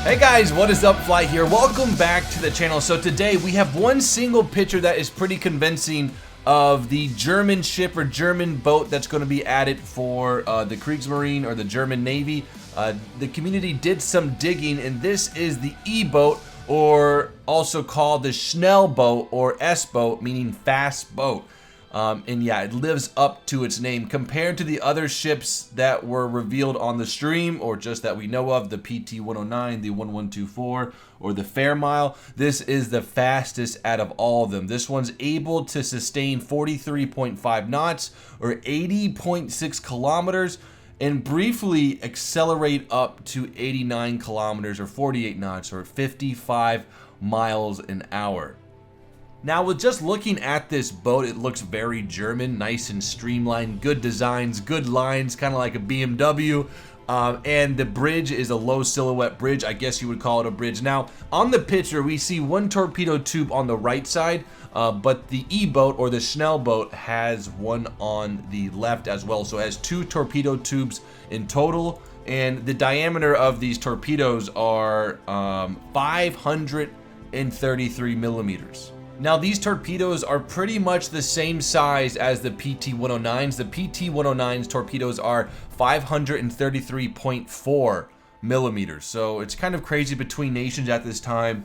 Hey guys, what is up? Fly here. Welcome back to the channel. So today we have one single picture that is pretty convincing of the German ship or German boat that's going to be added for the Kriegsmarine or the German Navy. The community did some digging, and this is the E-boat, or also called the SCHNELLBOOT or S-boat, meaning fast boat. And yeah, it lives up to its name compared to the other ships that were revealed on the stream, or just that we know of, the PT-109, the 1124, or the Fairmile. This is the fastest out of all of them. This one's able to sustain 43.5 knots or 80.6 kilometers and briefly accelerate up to 89 kilometers or 48 knots or 55 miles an hour. Now, with just looking at this boat, it looks very German, nice and streamlined, good designs, good lines, kind of like a BMW. And the bridge is a low silhouette bridge. I guess you would call it a bridge. Now, on the picture, we see one torpedo tube on the right side, but the E-boat or the SCHNELLBOOT has one on the left as well. So it has two torpedo tubes in total, and the diameter of these torpedoes are 533 millimeters. Now, these torpedoes are pretty much the same size as the PT-109s. The PT-109's torpedoes are 533.4 millimeters. So it's kind of crazy between nations at this time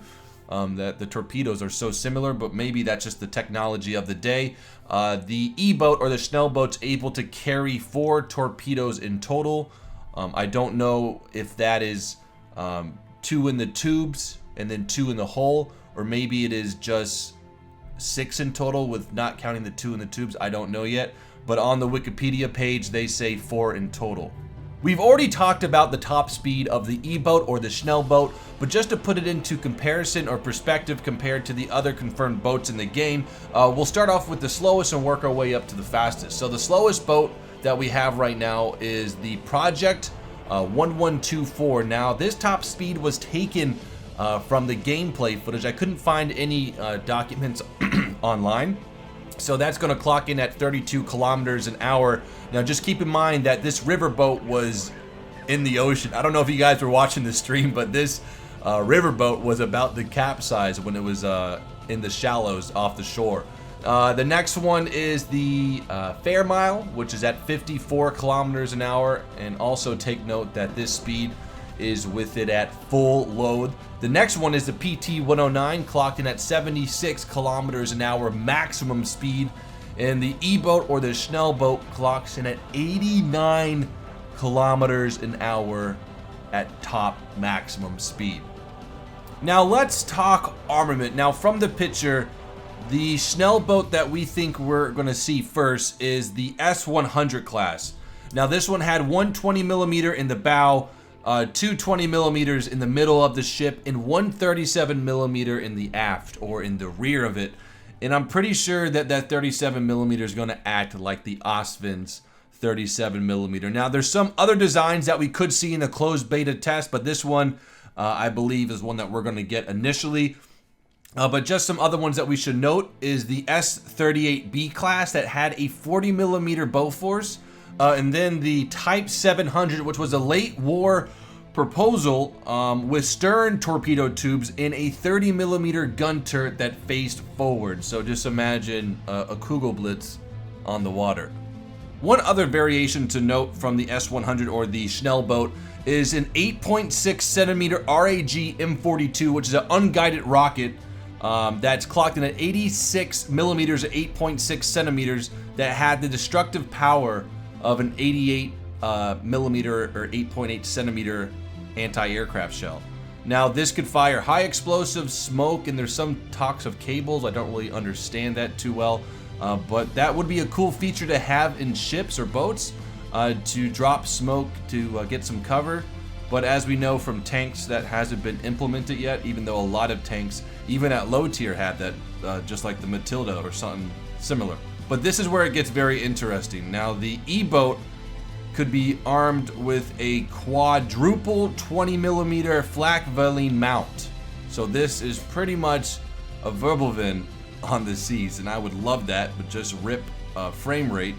that the torpedoes are so similar, but maybe that's just the technology of the day. The E-boat or the SCHNELLBOOT's able to carry 4 torpedoes in total. I don't know if that is 2 in the tubes and then 2 in the hull, or maybe it is just 6 in total with not counting the 2 in the tubes. I don't know yet, but on the Wikipedia page they say 4 in total. We've already talked about the top speed of the E-boat or the SCHNELLBOOT, but just to put it into comparison or perspective compared to the other confirmed boats in the game, we'll start off with the slowest and work our way up to the fastest. So the slowest boat that we have right now is the Project 1124. Now, this top speed was taken from the gameplay footage. I couldn't find any documents online, so that's going to clock in at 32 kilometers an hour. Now, just keep in mind that this riverboat was in the ocean. I don't know if you guys were watching the stream, but this riverboat was about to capsize when it was in the shallows off the shore. The next one is the Fairmile, which is at 54 kilometers an hour, and also take note that this speed is with it at full load. The next one is the PT-109, clocked in at 76 kilometers an hour maximum speed, and the E-boat or the SCHNELLBOOT clocks in at 89 kilometers an hour at top maximum speed. Now let's talk armament. Now, from the picture, the SCHNELLBOOT that we think we're going to see first is the S100 class. Now, this one had 120 millimeter in the bow, 220 millimeters in the middle of the ship, and 137 millimeter in the aft or in the rear of it. And I'm pretty sure that that 37 millimeter is going to act like the Ostwind's 37 millimeter. Now, there's some other designs that we could see in the closed beta test, but this one I believe is one that we're going to get initially. But just some other ones that we should note is the S38B class that had a 40 millimeter bow force. And then the Type 700, which was a late war proposal with stern torpedo tubes in a 30 millimeter gun turret that faced forward. So just imagine a Kugelblitz on the water. One other variation to note from the S100 or the SCHNELLBOOT is an 8.6 centimeter RAG M42, which is an unguided rocket that's clocked in at 86 millimeters at 8.6 centimeters that had the destructive power of an 88 millimeter or 8.8 centimeter anti-aircraft shell. Now, this could fire high explosive smoke, and there's some talks of cables. I don't really understand that too well, but that would be a cool feature to have in ships or boats to drop smoke to get some cover. But as we know from tanks, that hasn't been implemented yet, even though a lot of tanks, even at low tier, had that, just like the Matilda or something similar. But this is where it gets very interesting. Now, the E-boat could be armed with a quadruple 20 millimeter flak Veline mount. So this is pretty much a Verbelwin on the seas, and I would love that, but just rip frame rate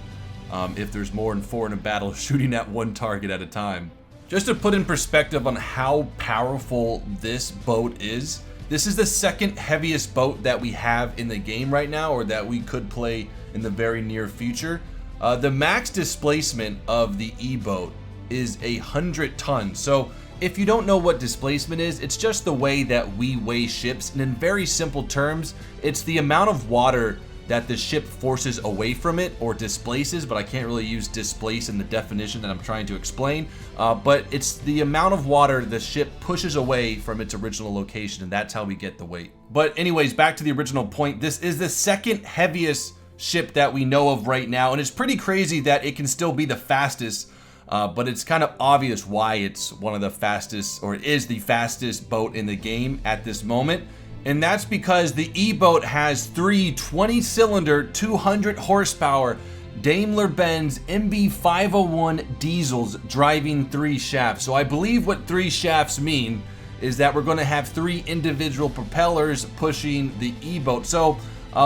if there's more than 4 in a battle shooting at one target at a time. Just to put in perspective on how powerful this boat is, this is the second heaviest boat that we have in the game right now, or that we could play in the very near future. The max displacement of the E-boat is 100 tons. So if you don't know what displacement is, it's just the way that we weigh ships, and in very simple terms, it's the amount of water that the ship forces away from it or displaces, but I can't really use displace in the definition that I'm trying to explain. But it's the amount of water the ship pushes away from its original location, and that's how we get the weight. But anyways, back to the original point, this is the second heaviest ship that we know of right now, and it's pretty crazy that it can still be the fastest, but it's kind of obvious why it's one of the fastest, or is the fastest boat in the game at this moment. And that's because the E-boat has three 20-cylinder, 200 horsepower Daimler-Benz MB501 diesels driving 3 shafts. So I believe what 3 shafts mean is that we're going to have 3 individual propellers pushing the E-boat. So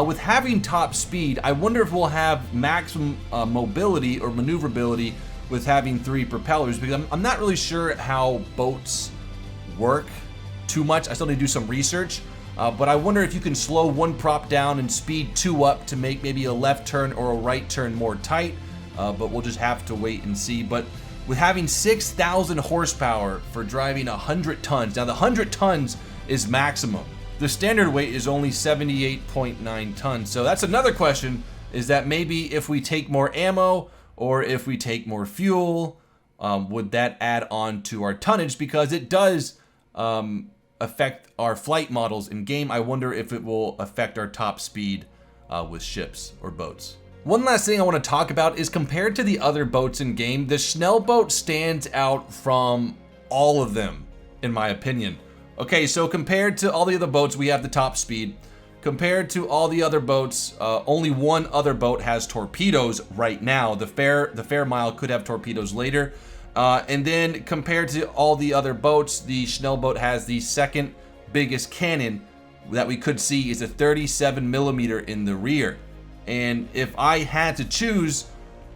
with having top speed, I wonder if we'll have maximum mobility or maneuverability with having 3 propellers, because I'm not really sure how boats work too much. I still need to do some research. But I wonder if you can slow one prop down and speed 2 up to make maybe a left turn or a right turn more tight. But we'll just have to wait and see. But with having 6,000 horsepower for driving 100 tons, now the 100 tons is maximum. The standard weight is only 78.9 tons. So that's another question, is that maybe if we take more ammo or if we take more fuel, would that add on to our tonnage? Because it does affect our flight models in game. I wonder if it will affect our top speed with ships or boats. One last thing I want to talk about is, compared to the other boats in game, the Schnellboot stands out from all of them, in my opinion. Okay, so compared to all the other boats, we have the top speed. Compared to all the other boats, only one other boat has torpedoes right now. The Fairmile could have torpedoes later. And then compared to all the other boats, the Schnellboot has the second biggest cannon that we could see, is a 37mm in the rear. And if I had to choose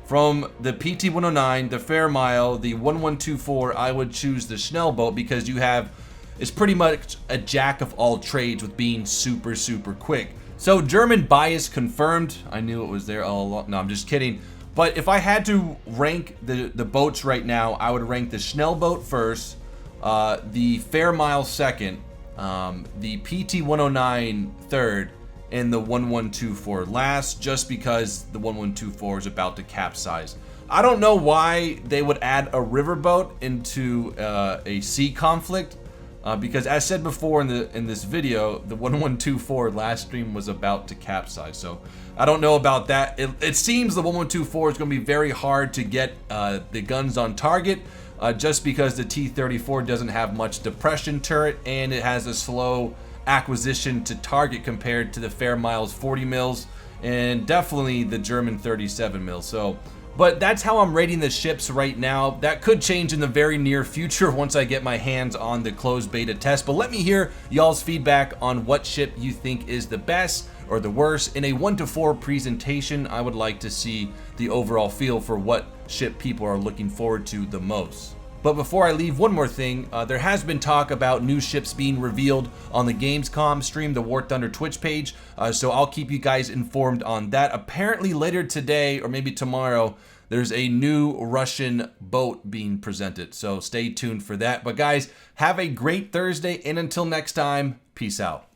from the PT-109, the Fairmile, the 1124, I would choose the Schnellboot, because it's pretty much a jack of all trades with being super, super quick. So German bias confirmed. I knew it was there all along. No, I'm just kidding. But if I had to rank the boats right now, I would rank the Schnellboot first, the Fairmile second, the PT-109 third, and the 1124 last, just because the 1124 is about to capsize. I don't know why they would add a riverboat into a sea conflict, because as said before in this video, the 1124 last stream was about to capsize. So I don't know about that. It seems the 1124 is going to be very hard to get the guns on target, just because the T-34 doesn't have much depression turret, and it has a slow acquisition to target compared to the Fairmile's 40 mils and definitely the German 37 mils. So, but that's how I'm rating the ships right now. That could change in the very near future once I get my hands on the closed beta test. But let me hear y'all's feedback on what ship you think is the best or the worst. In a 1 to 4 presentation, I would like to see the overall feel for what ship people are looking forward to the most. But before I leave, one more thing. There has been talk about new ships being revealed on the Gamescom stream, the War Thunder Twitch page. So I'll keep you guys informed on that. Apparently later today, or maybe tomorrow, there's a new Russian boat being presented. So stay tuned for that. But guys, have a great Thursday, and until next time, peace out.